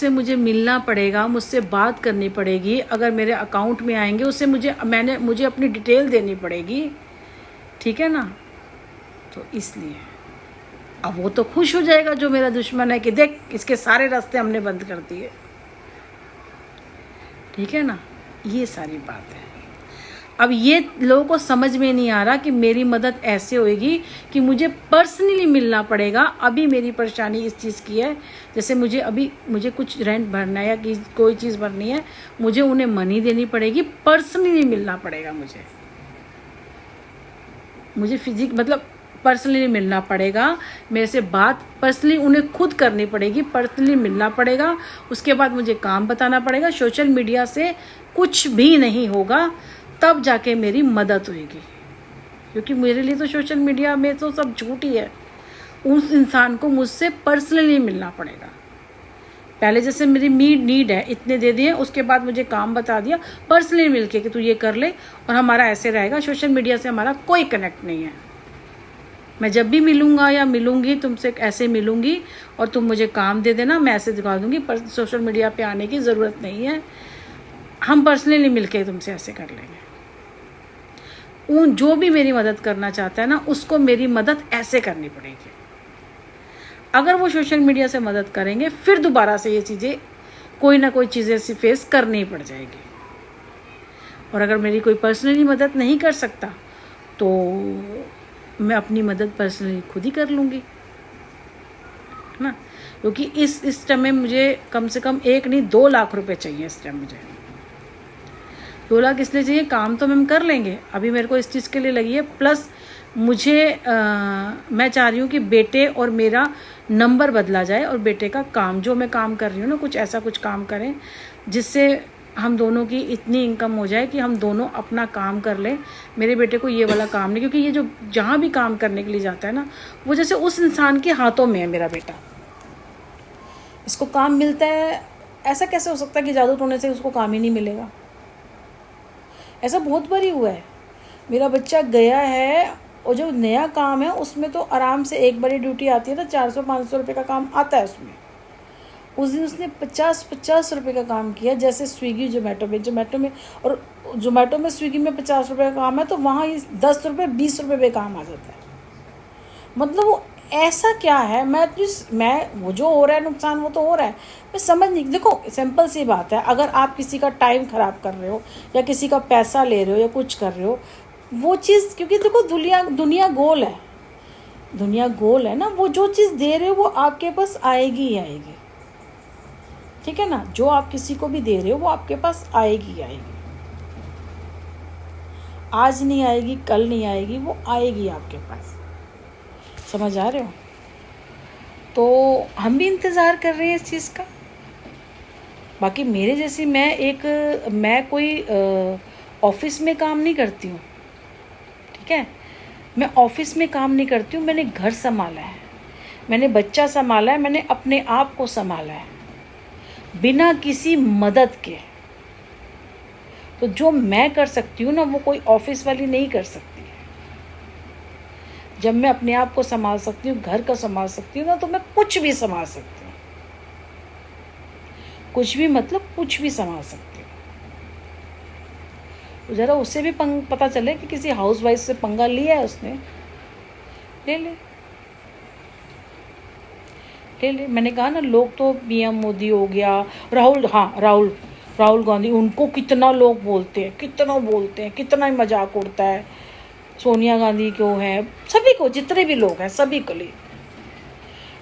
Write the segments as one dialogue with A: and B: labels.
A: उससे मुझे मिलना पड़ेगा, मुझसे बात करनी पड़ेगी, अगर मेरे अकाउंट में आएंगे उससे मुझे अपनी डिटेल देनी पड़ेगी, ठीक है ना। तो इसलिए अब वो तो खुश हो जाएगा जो मेरा दुश्मन है कि देख इसके सारे रास्ते हमने बंद कर दिए, ठीक है ना। ये सारी बात है। अब ये लोगों को समझ में नहीं आ रहा कि मेरी मदद ऐसे होएगी कि मुझे पर्सनली मिलना पड़ेगा। अभी मेरी परेशानी इस चीज़ की है, जैसे मुझे कुछ रेंट भरना है या कि कोई चीज़ भरनी है, मुझे उन्हें मनी देनी पड़ेगी, पर्सनली मिलना पड़ेगा मुझे फिजिक मतलब पर्सनली मिलना पड़ेगा, मेरे से बात पर्सनली उन्हें खुद करनी पड़ेगी, पर्सनली मिलना पड़ेगा। उसके बाद मुझे काम बताना पड़ेगा। सोशल मीडिया से कुछ भी नहीं होगा, तब जाके मेरी मदद होगी, क्योंकि मेरे लिए तो सोशल मीडिया में तो सब झूठ ही है। उस इंसान को मुझसे पर्सनली मिलना पड़ेगा। पहले जैसे मेरी नीड है, इतने दे दिए, उसके बाद मुझे काम बता दिया पर्सनली मिलके कि तू ये कर ले, और हमारा ऐसे रहेगा। सोशल मीडिया से हमारा कोई कनेक्ट नहीं है। मैं जब भी मिलूँगा या मिलूँगी तुमसे ऐसे मिलूँगी और तुम मुझे काम दे देना, मैं ऐसे दिखा दूँगी, पर सोशल मीडिया पे आने की ज़रूरत नहीं है। हम पर्सनली मिलके तुमसे ऐसे कर लेंगे। जो भी मेरी मदद करना चाहता है ना, उसको मेरी मदद ऐसे करनी पड़ेगी। अगर वो सोशल मीडिया से मदद करेंगे, फिर दोबारा से ये चीज़ें कोई ना कोई चीज़ें ऐसी फेस करनी पड़ जाएगी। और अगर मेरी कोई पर्सनली मदद नहीं कर सकता तो मैं अपनी मदद पर्सनली खुद ही कर लूँगी, है ना। क्योंकि इस टाइम में मुझे कम से कम 1 नहीं 2 लाख रुपए चाहिए इस टाइम। मुझे 2 लाख इसलिए चाहिए, काम तो हम कर लेंगे, अभी मेरे को इस चीज़ के लिए लगी है। प्लस मुझे मैं चाह रही हूँ कि बेटे और मेरा नंबर बदला जाए, और बेटे का काम जो मैं काम कर रही हूँ ना, कुछ ऐसा कुछ काम करें जिससे हम दोनों की इतनी इनकम हो जाए कि हम दोनों अपना काम कर लें। मेरे बेटे को ये वाला काम नहीं, क्योंकि ये जो जहाँ भी काम करने के लिए जाता है ना, वो जैसे उस इंसान के हाथों में है मेरा बेटा। इसको काम मिलता है, ऐसा कैसे हो सकता है कि जादू टोने से उसको काम ही नहीं मिलेगा। ऐसा बहुत बारी हुआ है। मेरा बच्चा गया है और जो नया काम है उसमें तो आराम से एक बड़ी ड्यूटी आती है ना, 400-500 रुपये का काम आता है उसमें। उस दिन उसने 50 रुपये का काम किया, जैसे स्विगी जोमेटो में और जोमेटो में स्विगी में 50 रुपये का काम है, तो वहाँ 10 रुपये 20 रुपये पे काम आ जाता है। मतलब वो ऐसा क्या है, मैं वो जो हो रहा है नुकसान वो तो हो रहा है, मैं समझ नहीं। देखो सिंपल सी बात है, अगर आप किसी का टाइम ख़राब कर रहे हो या किसी का पैसा ले रहे हो या कुछ कर रहे हो, वो चीज़, क्योंकि देखो दुनिया गोल है ना, वो जो चीज़ दे रहे हो वो आपके पास आएगी ही आएगी, ठीक है ना। जो आप किसी को भी दे रहे हो वो आपके पास आएगी ही आएगी। आज नहीं आएगी, कल नहीं आएगी, वो आएगी आपके पास। समझ आ रहे हो। तो हम भी इंतज़ार कर रहे हैं इस चीज़ का। बाकी मेरे जैसी मैं कोई ऑफिस में काम नहीं करती हूँ, ठीक है। मैं ऑफिस में काम नहीं करती हूँ, मैंने घर संभाला है, मैंने बच्चा संभाला है, मैंने अपने आप को संभाला है बिना किसी मदद के। तो जो मैं कर सकती हूँ ना, वो कोई ऑफिस वाली नहीं कर सकती। जब मैं अपने आप को संभाल सकती हूँ, घर का संभाल सकती हूँ ना, तो मैं कुछ भी संभाल सकती हूँ। कुछ भी मतलब कुछ भी संभाल सकती हूँ। तो ज़रा उससे भी पता चले कि किसी हाउसवाइफ से पंगा लिया है उसने, ले ले। मैंने कहा ना, लोग तो पीएम मोदी हो गया, राहुल गांधी, उनको कितना लोग बोलते हैं, कितना ही मजाक उड़ता है। सोनिया गांधी को है, सभी को, जितने भी लोग हैं सभी को लिए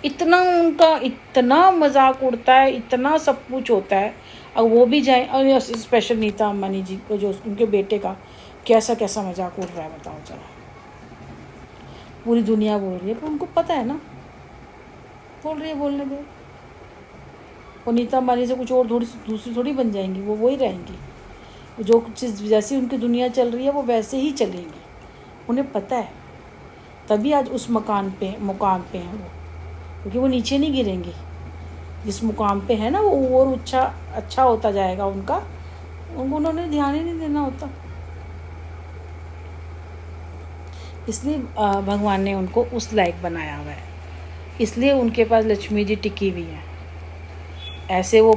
A: इतना उनका इतना मजाक उड़ता है, इतना सब कुछ होता है। अब वो भी जाए, स्पेशल नीता अंबानी जी को, जो उनके बेटे का कैसा मजाक उड़ रहा है, बताओ जरा। पूरी दुनिया बोल रही है, पर उनको पता है ना, बोल रही है, बोलने दो। वो नीता अंबानी से कुछ और दूसरी थोड़ी बन जाएंगी, वो वही रहेंगी। जो चीज़ जैसी उनकी दुनिया चल रही है वो वैसे ही चलेंगी, उन्हें पता है। तभी आज उस मुकाम पे हैं वो, क्योंकि वो नीचे नहीं गिरेंगी। जिस मुकाम पे है ना, वो और अच्छा होता जाएगा उनको उन्होंने ध्यान ही नहीं देना होता। इसलिए भगवान ने उनको उस लायक बनाया हुआ है, इसलिए उनके पास लक्ष्मी जी टिकी हुई है। ऐसे वो